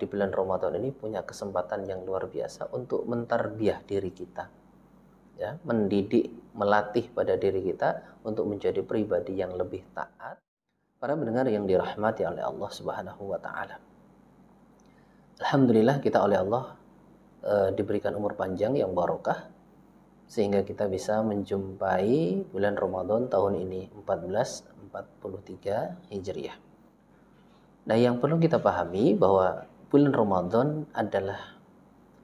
di bulan Ramadan ini punya kesempatan yang luar biasa untuk mentarbiyah diri kita, ya, mendidik, melatih pada diri kita untuk menjadi pribadi yang lebih taat. Para pendengar yang dirahmati oleh Allah Subhanahu wa taala. Alhamdulillah kita oleh Allah diberikan umur panjang yang barokah sehingga kita bisa menjumpai bulan Ramadan tahun ini 1443 Hijriah. Nah, yang perlu kita pahami bahwa bulan Ramadan adalah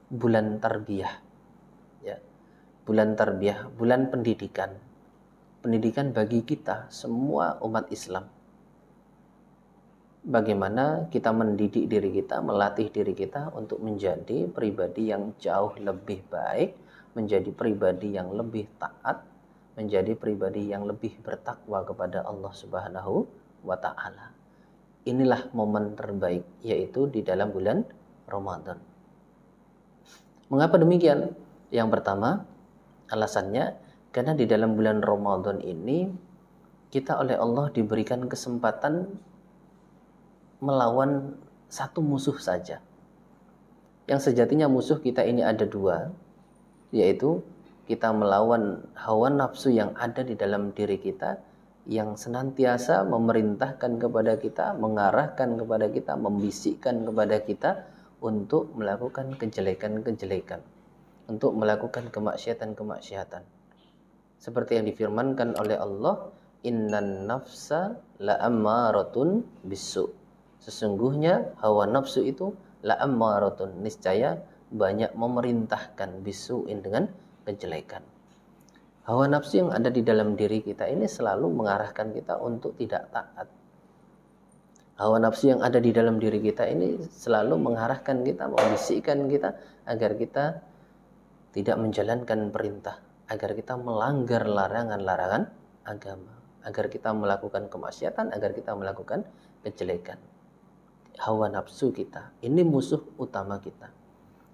bulan tarbiyah, ya. Bulan tarbiyah, bulan pendidikan. Pendidikan bagi kita semua umat Islam. Bagaimana kita mendidik diri kita, melatih diri kita untuk menjadi pribadi yang jauh lebih baik, menjadi pribadi yang lebih taat, menjadi pribadi yang lebih bertakwa kepada Allah Subhanahu wa taala. Inilah momen terbaik, yaitu di dalam bulan Ramadan. Mengapa demikian? Yang pertama, alasannya karena di dalam bulan Ramadan ini kita oleh Allah diberikan kesempatan melawan satu musuh saja. Yang sejatinya musuh kita ini ada dua, yaitu kita melawan hawa nafsu yang ada di dalam diri kita, yang senantiasa memerintahkan kepada kita, mengarahkan kepada kita, membisikkan kepada kita untuk melakukan kejelekan-kejelekan, untuk melakukan kemaksiatan-kemaksiatan. Seperti yang difirmankan oleh Allah, innan nafsa la'ammaratun bisu. Sesungguhnya hawa nafsu itu la'ammaratun, niscaya banyak memerintahkan, bisuin dengan kejelekan. Hawa nafsu yang ada di dalam diri kita ini selalu mengarahkan kita untuk tidak taat. Hawa nafsu yang ada di dalam diri kita ini selalu mengarahkan kita, membisikkan kita agar kita tidak menjalankan perintah, agar kita melanggar larangan-larangan agama, agar kita melakukan kemaksiatan, agar kita melakukan kejelekan. Hawa nafsu kita, ini musuh utama kita.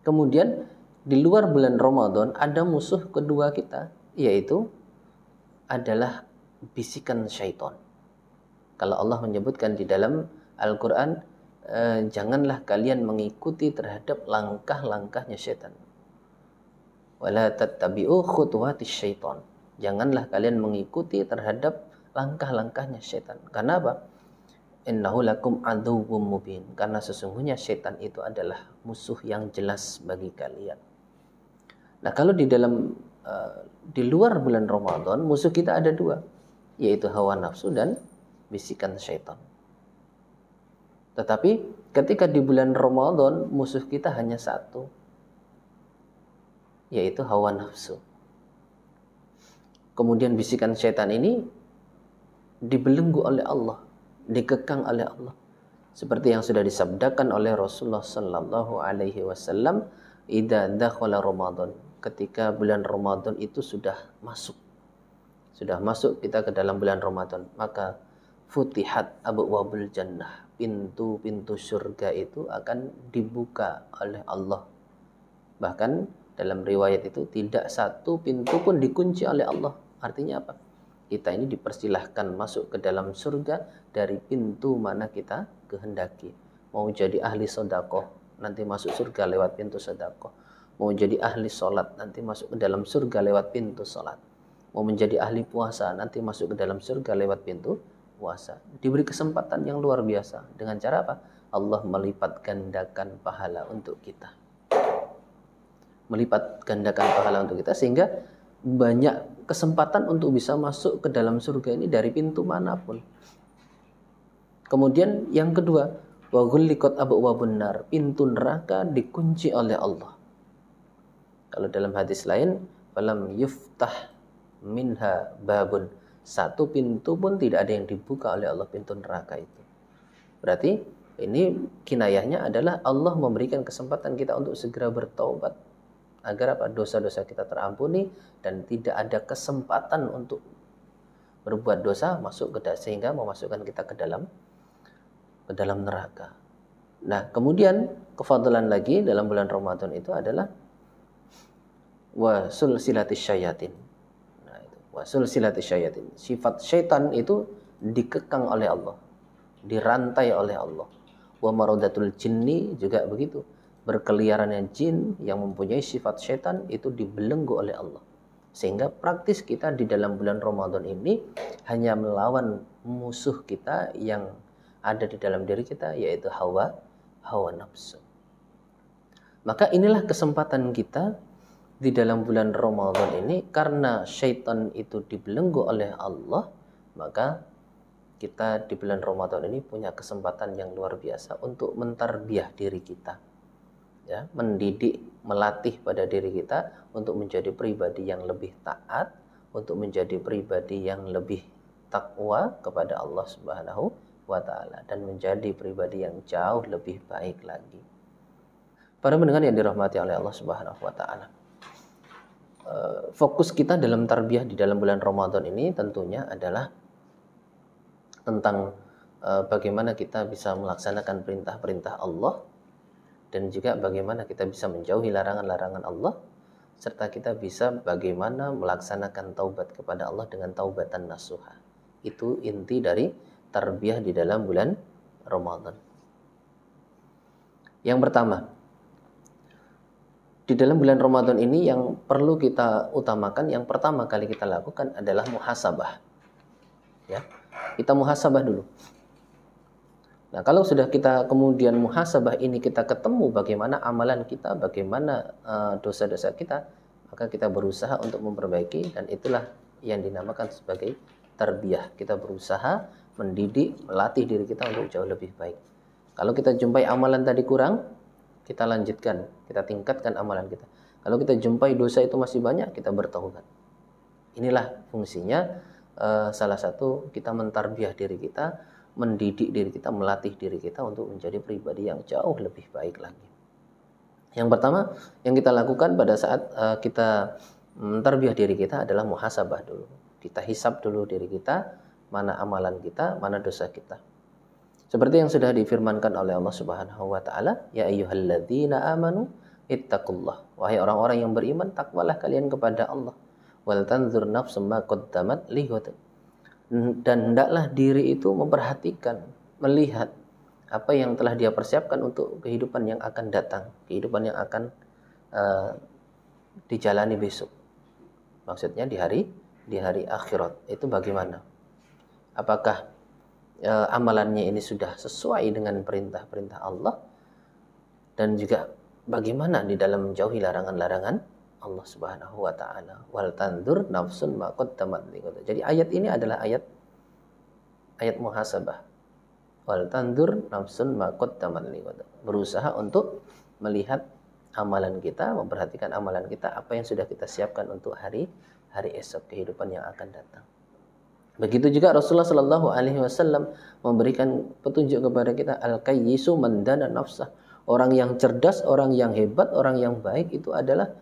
Kemudian di luar bulan Ramadan ada musuh kedua kita, yaitu adalah bisikan syaitan. Kalau Allah menyebutkan di dalam Al-Quran, janganlah kalian mengikuti terhadap langkah-langkahnya syaitan. Wala tattabi'u khutuwatis syaitan. Janganlah kalian mengikuti terhadap langkah-langkahnya syaitan. Karena apa? Innahu lakum aduwwum mubin. Karena sesungguhnya syaitan itu adalah musuh yang jelas bagi kalian. Nah, kalau di luar bulan Ramadan, musuh kita ada dua, yaitu hawa nafsu dan bisikan syaitan. Tetapi ketika di bulan Ramadan, musuh kita hanya satu, yaitu hawa nafsu. Kemudian bisikan syaitan ini dibelenggu oleh Allah, dikekang oleh Allah. Seperti yang sudah disabdakan oleh Rasulullah sallallahu alaihi wasallam, idza dakhala Ramadan, ketika bulan Ramadan itu sudah masuk kita ke dalam bulan Ramadan, maka futihat abwabul jannah, pintu-pintu surga itu akan dibuka oleh Allah. Bahkan dalam riwayat itu tidak satu pintu pun dikunci oleh Allah. Artinya apa? Kita ini dipersilahkan masuk ke dalam surga dari pintu mana kita kehendaki. Mau jadi ahli sedekah, nanti masuk surga lewat pintu sedekah. Mau jadi ahli sholat, nanti masuk ke dalam surga lewat pintu sholat. Mau menjadi ahli puasa, nanti masuk ke dalam surga lewat pintu puasa. Diberi kesempatan yang luar biasa. Dengan cara apa? Allah melipat gandakan pahala untuk kita. Melipat gandakan pahala untuk kita, sehingga banyak kesempatan untuk bisa masuk ke dalam surga ini dari pintu manapun. Kemudian yang kedua, wa ghulliqat abwabun nar, pintu neraka dikunci oleh Allah. Kalau dalam hadis lain, falam yuftah minha babun, satu pintu pun tidak ada yang dibuka oleh Allah, pintu neraka itu. Berarti ini kinayahnya adalah Allah memberikan kesempatan kita untuk segera bertaubat, agar apa? Dosa-dosa kita terampuni dan tidak ada kesempatan untuk berbuat dosa masuk ke sehingga memasukkan kita ke dalam neraka. Nah, kemudian kefadalan lagi dalam bulan Ramadan itu adalah wa sulsilatis syayatin. Nah, itu wa sulsilatis syayatin. Sifat syaitan itu dikekang oleh Allah, dirantai oleh Allah. Wa maradatul jinni juga begitu. Berkeliarannya jin yang mempunyai sifat setan itu dibelenggu oleh Allah. Sehingga praktis kita di dalam bulan Ramadan ini hanya melawan musuh kita yang ada di dalam diri kita, yaitu hawa nafsu. Maka inilah kesempatan kita di dalam bulan Ramadan ini, karena syaitan itu dibelenggu oleh Allah, maka kita di bulan Ramadan ini punya kesempatan yang luar biasa untuk mentarbiyah diri kita, ya, mendidik, melatih pada diri kita untuk menjadi pribadi yang lebih taat, untuk menjadi pribadi yang lebih takwa kepada Allah Subhanahu wa Ta'ala, dan menjadi pribadi yang jauh lebih baik lagi. Para pendengar yang dirahmati oleh Allah Subhanahu wa Ta'ala, fokus kita dalam tarbiyah di dalam bulan Ramadan ini tentunya adalah tentang bagaimana kita bisa melaksanakan perintah-perintah Allah, dan juga bagaimana kita bisa menjauhi larangan-larangan Allah, serta kita bisa bagaimana melaksanakan taubat kepada Allah dengan taubatan nasuha. Itu inti dari tarbiyah di dalam bulan Ramadan. Yang pertama, di dalam bulan Ramadan ini yang perlu kita utamakan, yang pertama kali kita lakukan adalah muhasabah. Ya, kita muhasabah dulu. Nah, kalau sudah kita kemudian muhasabah ini, kita ketemu bagaimana amalan kita, bagaimana dosa-dosa kita, maka kita berusaha untuk memperbaiki, dan itulah yang dinamakan sebagai tarbiyah. Kita berusaha mendidik, melatih diri kita untuk jauh lebih baik. Kalau kita jumpai amalan tadi kurang, kita lanjutkan, kita tingkatkan amalan kita. Kalau kita jumpai dosa itu masih banyak, kita bertaubat. Inilah fungsinya salah satu kita mentarbiyah diri kita, mendidik diri kita, melatih diri kita untuk menjadi pribadi yang jauh lebih baik lagi. Yang pertama yang kita lakukan pada saat kita mentarbiyah diri kita adalah muhasabah dulu. Kita hisab dulu diri kita, mana amalan kita, mana dosa kita. Seperti yang sudah difirmankan oleh Allah Subhanahu wa Ta'ala, ya ayyuhalladzina amanu ittaqullah. Wahai orang-orang yang beriman, takwalah kalian kepada Allah. Wal tanzur nafsum ma qaddamat lighad. Dan hendaklah diri itu memperhatikan, melihat apa yang telah dia persiapkan untuk kehidupan yang akan datang, kehidupan yang akan dijalani besok. Maksudnya di hari akhirat. Itu bagaimana? Apakah amalannya ini sudah sesuai dengan perintah-perintah Allah, dan juga bagaimana di dalam menjauhi larangan-larangan Allah Subhanahu wa Ta'ala. Wal tandur nafsun ma qaddamat lighad. Jadi ayat ini adalah ayat muhasabah. Wal tandur nafsun ma qaddamat lighad. Berusaha untuk melihat amalan kita, memperhatikan amalan kita, apa yang sudah kita siapkan untuk hari esok, kehidupan yang akan datang. Begitu juga Rasulullah Shallallahu Alaihi Wasallam memberikan petunjuk kepada kita, al-qayyisu man dana nafsah. Orang yang cerdas, orang yang hebat, orang yang baik itu adalah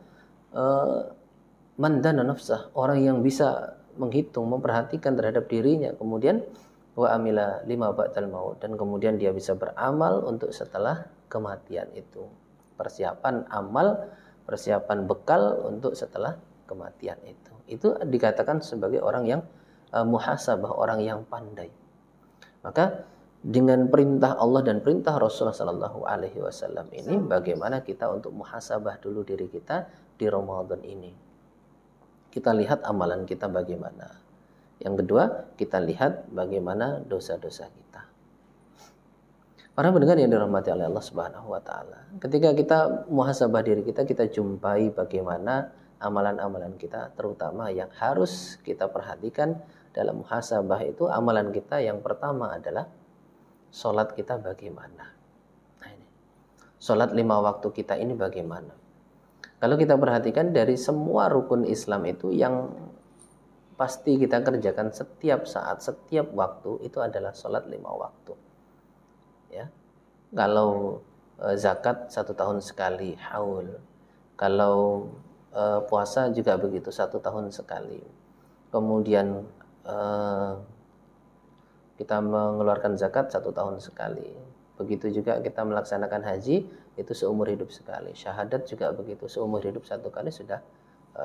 man dana nafsah, orang yang bisa menghitung, memperhatikan terhadap dirinya, kemudian wa amila lima ba'dal maut, dan kemudian dia bisa beramal untuk setelah kematian itu. Persiapan amal, persiapan bekal untuk setelah kematian itu. Itu dikatakan sebagai orang yang muhasabah, orang yang pandai. Maka dengan perintah Allah dan perintah Rasulullah Sallallahu Alaihi Wasallam ini, bagaimana kita untuk muhasabah dulu diri kita di Ramadan ini. Kita lihat amalan kita bagaimana. Yang kedua, kita lihat bagaimana dosa-dosa kita. Para pendengar yang dirahmati oleh Allah Subhanahu Wa Taala, ketika kita muhasabah diri kita, kita jumpai bagaimana amalan-amalan kita, terutama yang harus kita perhatikan dalam muhasabah itu. Amalan kita yang pertama adalah sholat kita bagaimana. Nah ini, sholat 5 waktu kita ini bagaimana. Kalau kita perhatikan dari semua rukun Islam itu, yang pasti kita kerjakan setiap saat, setiap waktu itu adalah sholat 5 waktu. Ya, kalau zakat 1 tahun sekali, haul. Kalau puasa juga begitu, 1 tahun sekali. Kemudian kita mengeluarkan zakat 1 tahun sekali. Begitu juga kita melaksanakan haji, itu seumur hidup sekali. Syahadat juga begitu, seumur hidup 1 kali sudah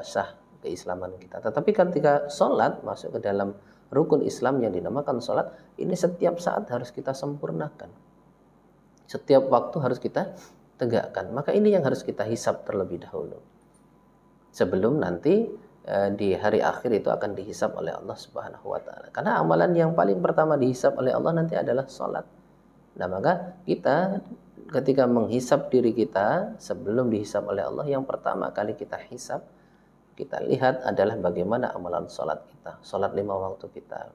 sah keislaman kita. Tetapi ketika sholat masuk ke dalam rukun Islam yang dinamakan sholat, ini setiap saat harus kita sempurnakan. Setiap waktu harus kita tegakkan. Maka ini yang harus kita hisab terlebih dahulu. Sebelum nanti di hari akhir itu akan dihisab oleh Allah Subhanahu wa taala. Karena amalan yang paling pertama dihisab oleh Allah nanti adalah salat. Nah, maka kita ketika menghisab diri kita sebelum dihisab oleh Allah, yang pertama kali kita hisab, kita lihat adalah bagaimana amalan salat kita. Salat 5 waktu kita.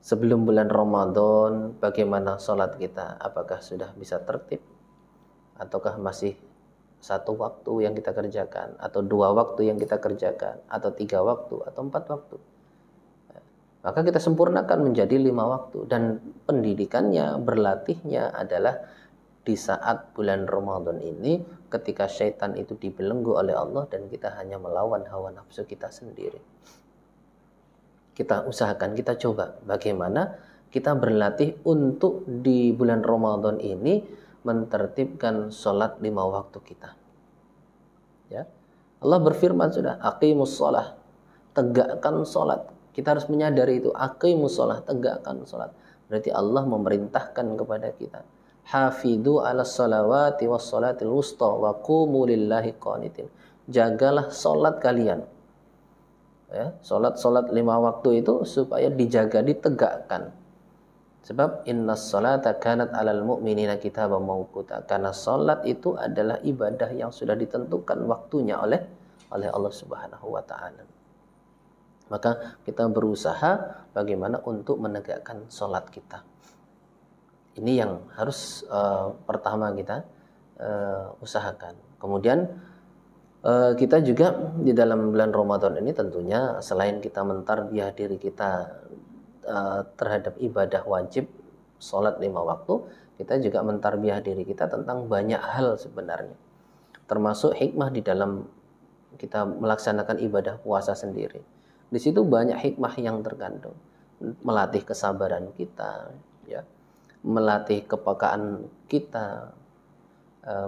Sebelum bulan Ramadan, bagaimana salat kita? Apakah sudah bisa tertib? Ataukah masih 1 waktu yang kita kerjakan, atau 2 waktu yang kita kerjakan, atau 3 waktu, atau 4 waktu? Maka kita sempurnakan menjadi 5 waktu. Dan pendidikannya, berlatihnya adalah di saat bulan Ramadan ini, ketika syaitan itu dibelenggu oleh Allah dan kita hanya melawan hawa nafsu kita sendiri. Kita usahakan, kita coba bagaimana kita berlatih untuk di bulan Ramadan ini mentertibkan sholat 5 waktu kita. Ya, Allah berfirman sudah, aqimus sholah, tegakkan sholat. Kita harus menyadari itu, aqimus sholah, tegakkan sholat. Berarti Allah memerintahkan kepada kita, hafidhu ala sholawati was sholatil wusta wa qumu lillahi qanitin. Jagalah sholat kalian. Ya, sholat 5 waktu itu supaya dijaga, ditegakkan. Sebab innas sholata kanat alal mu'minina kitaban mawquta. Karena sholat itu adalah ibadah yang sudah ditentukan waktunya oleh Allah Subhanahu wa taala. Maka kita berusaha bagaimana untuk menegakkan sholat kita. Ini yang harus pertama kita usahakan. Kemudian kita juga di dalam bulan Ramadan ini tentunya selain kita mentarbiyah diri kita terhadap ibadah wajib sholat 5 waktu, kita juga mentarbiyah diri kita tentang banyak hal sebenarnya, termasuk hikmah di dalam kita melaksanakan ibadah puasa sendiri. Di situ banyak hikmah yang terkandung, melatih kesabaran kita, ya, melatih kepekaan kita,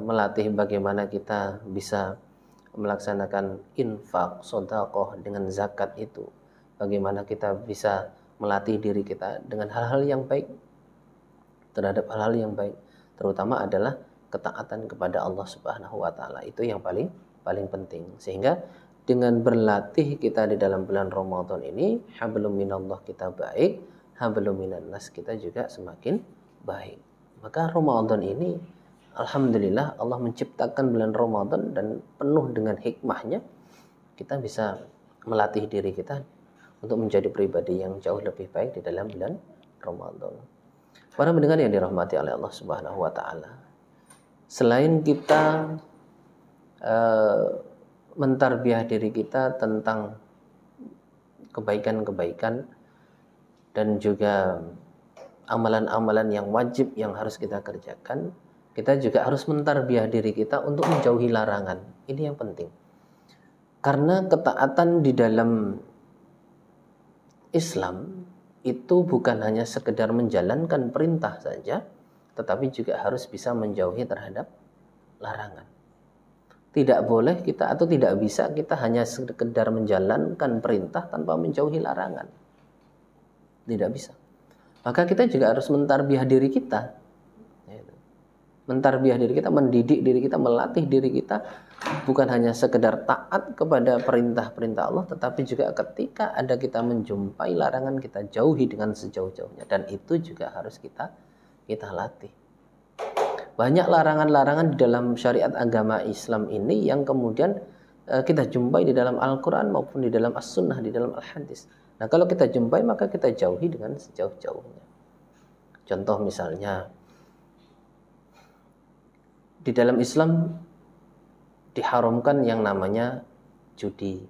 melatih bagaimana kita bisa melaksanakan infak, sedekah dengan zakat itu, bagaimana kita bisa melatih diri kita dengan hal-hal yang baik, terhadap hal-hal yang baik, terutama adalah ketaatan kepada Allah Subhanahu wa taala. Itu yang paling penting. Sehingga dengan berlatih kita di dalam bulan Ramadan ini, hablum minallah kita baik, hablum minan nas kita juga semakin baik. Maka Ramadan ini alhamdulillah Allah menciptakan bulan Ramadan dan penuh dengan hikmahnya. Kita bisa melatih diri kita untuk menjadi pribadi yang jauh lebih baik di dalam bulan Ramadan. Para pendengar yang dirahmati oleh Allah Subhanahu wa taala, selain kita mentarbiyah diri kita tentang kebaikan-kebaikan dan juga amalan-amalan yang wajib yang harus kita kerjakan, kita juga harus mentarbiyah diri kita untuk menjauhi larangan. Ini yang penting. Karena ketaatan di dalam Islam itu bukan hanya sekedar menjalankan perintah saja, tetapi juga harus bisa menjauhi terhadap larangan. Tidak boleh kita atau tidak bisa kita hanya sekedar menjalankan perintah tanpa menjauhi larangan. Tidak bisa. Maka kita juga harus mentarbiyah diri kita. Mentarbiyah diri kita, mendidik diri kita, melatih diri kita, bukan hanya sekedar taat kepada perintah-perintah Allah, tetapi juga ketika ada kita menjumpai larangan, kita jauhi dengan sejauh-jauhnya. Dan itu juga harus kita latih. Banyak larangan-larangan di dalam syariat agama Islam ini yang kemudian kita jumpai di dalam Al-Quran maupun di dalam As-Sunnah, di dalam Al-Hadis. Nah, kalau kita jumpai maka kita jauhi dengan sejauh-jauhnya. Contoh misalnya, di dalam Islam diharamkan yang namanya judi,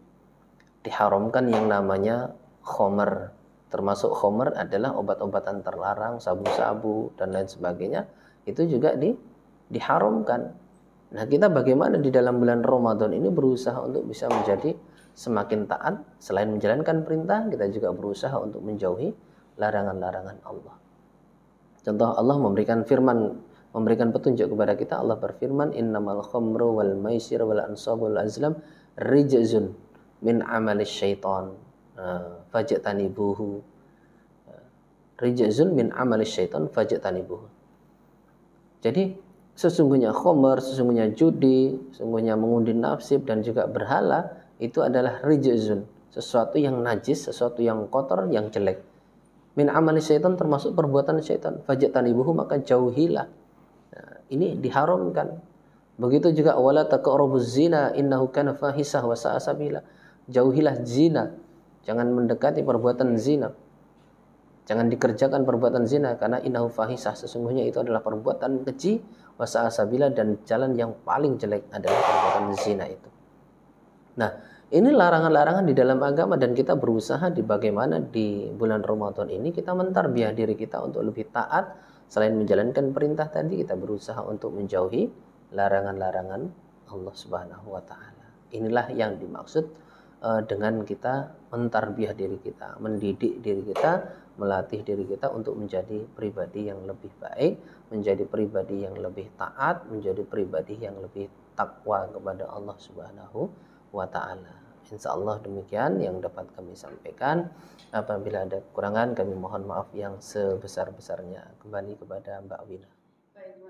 diharamkan yang namanya khomer, termasuk khomer adalah obat-obatan terlarang, sabu-sabu dan lain sebagainya, itu juga diharamkan. Nah, kita bagaimana di dalam bulan Ramadan ini berusaha untuk bisa menjadi semakin taat, selain menjalankan perintah, kita juga berusaha untuk menjauhi larangan-larangan Allah. Contoh, Allah memberikan petunjuk kepada kita. Allah berfirman, innamal khamru wal maisir wal ansabu wal azlam rijzun min amalis syaitan fajtanibuhu. Rijzun min amalis syaitan fajtanibuhu. Jadi sesungguhnya khomer, sesungguhnya judi, sesungguhnya mengundi nasib dan juga berhala itu adalah rijzun, sesuatu yang najis, sesuatu yang kotor, yang jelek. Min amali syaitan, termasuk perbuatan syaitan. Fajtanibuhu, maka jauhilah. Nah, ini diharamkan. Begitu juga wala taqrabuz zina innahu kana fahisah wa sa'a sabila. Jauhilah zina. Jangan mendekati perbuatan zina. Jangan dikerjakan perbuatan zina karena innahu fahisah, sesungguhnya itu adalah perbuatan keji, wa sa'a sabila, dan jalan yang paling jelek adalah perbuatan zina itu. Nah, ini larangan-larangan di dalam agama dan kita berusaha di bagaimana di bulan Ramadan ini kita mentarbiyah diri kita untuk lebih taat. Selain menjalankan perintah tadi, kita berusaha untuk menjauhi larangan-larangan Allah Subhanahu wa taala. Inilah yang dimaksud dengan kita mentarbiyah diri kita, mendidik diri kita, melatih diri kita untuk menjadi pribadi yang lebih baik, menjadi pribadi yang lebih taat, menjadi pribadi yang lebih takwa kepada Allah Subhanahu wa ta'ala. Insya Allah demikian yang dapat kami sampaikan. Apabila ada kekurangan kami mohon maaf yang sebesar-besarnya. Kembali kepada Mbak Wina. Baik,